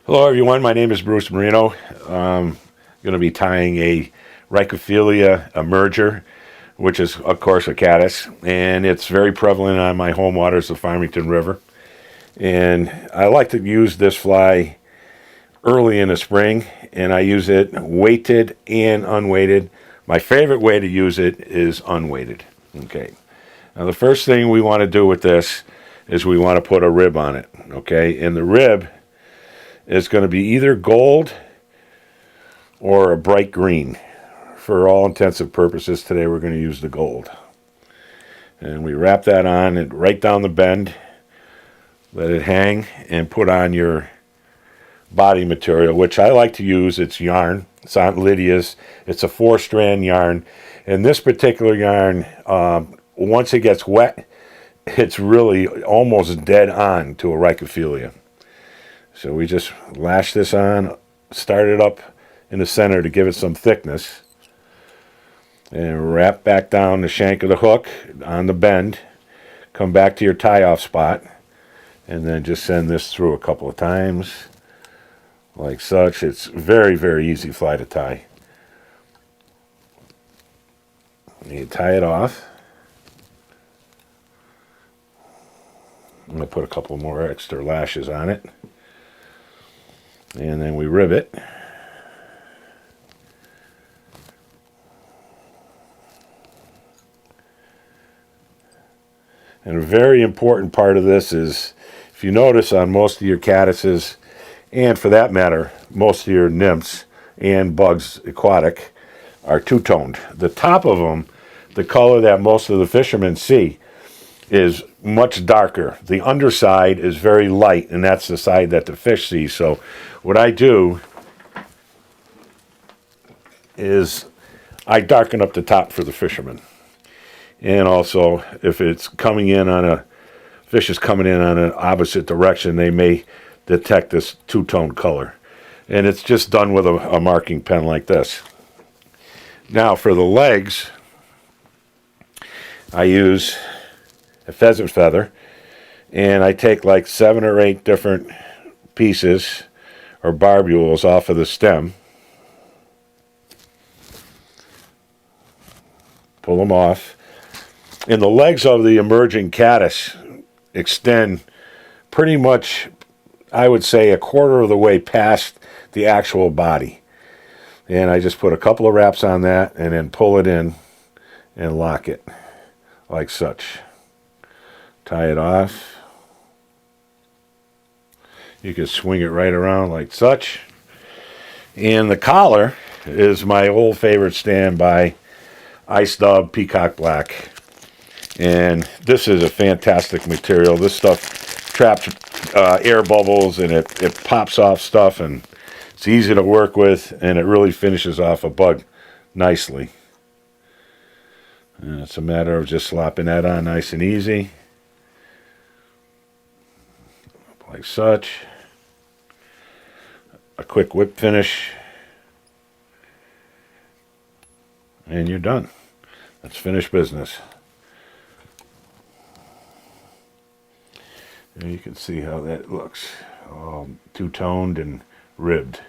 Hello everyone, my name is Bruce Marino. I'm going to be tying a Rhycophilia emerger, which is of course a caddis, and it's very prevalent on my home waters, the Farmington River. And I like to use this fly early in the spring, and I use it weighted and unweighted. My favorite way to use it is unweighted. Okay. Now the first thing we want to do with this is we want to put a rib on it. Okay, and the rib is going to be either gold or a bright green. For all intensive purposes today we're going to use the gold. And we wrap that on and right down the bend, let it hang, and put on your body material, which I like to use. It's yarn. It's Aunt Lydia's. It's a 4-strand yarn. And this particular yarn, once it gets wet, it's really almost dead on to a Rhycophilia. So we just lash this on, start it up in the center to give it some thickness, and wrap back down the shank of the hook on the bend, come back to your tie-off spot, and then just send this through a couple of times, like such. It's very, very easy fly to tie. You tie it off. I'm going to put a couple more extra lashes on it. And then we rib it. And a very important part of this is, if you notice on most of your caddises, and for that matter, most of your nymphs and bugs aquatic, are two-toned. The top of them, the color that most of the fishermen see, is much darker. The underside is very light, and that's the side that the fish sees. So what I do is I darken up the top for the fishermen. And also, if it's coming in on a fish is coming in on an opposite direction, they may detect this two-tone color. And it's just done with a marking pen like this. Now for the legs, I use a pheasant feather, and I take like 7 or 8 different pieces or barbules off of the stem, pull them off, and the legs of the emerging caddis extend pretty much, I would say, a quarter of the way past the actual body. And I just put a couple of wraps on that and then pull it in and lock it like such. Tie it off. You can swing it right around like such. And the collar is my old favorite standby Ice Dub Peacock Black. And this is a fantastic material. This stuff traps air bubbles, and it pops off stuff, and it's easy to work with, and it really finishes off a bug nicely. And it's a matter of just slopping that on nice and easy. Like such. A quick whip finish. And you're done. That's finished business. And you can see how that looks. All two-toned and ribbed.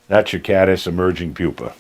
That's your Caddis Emerging Pupa.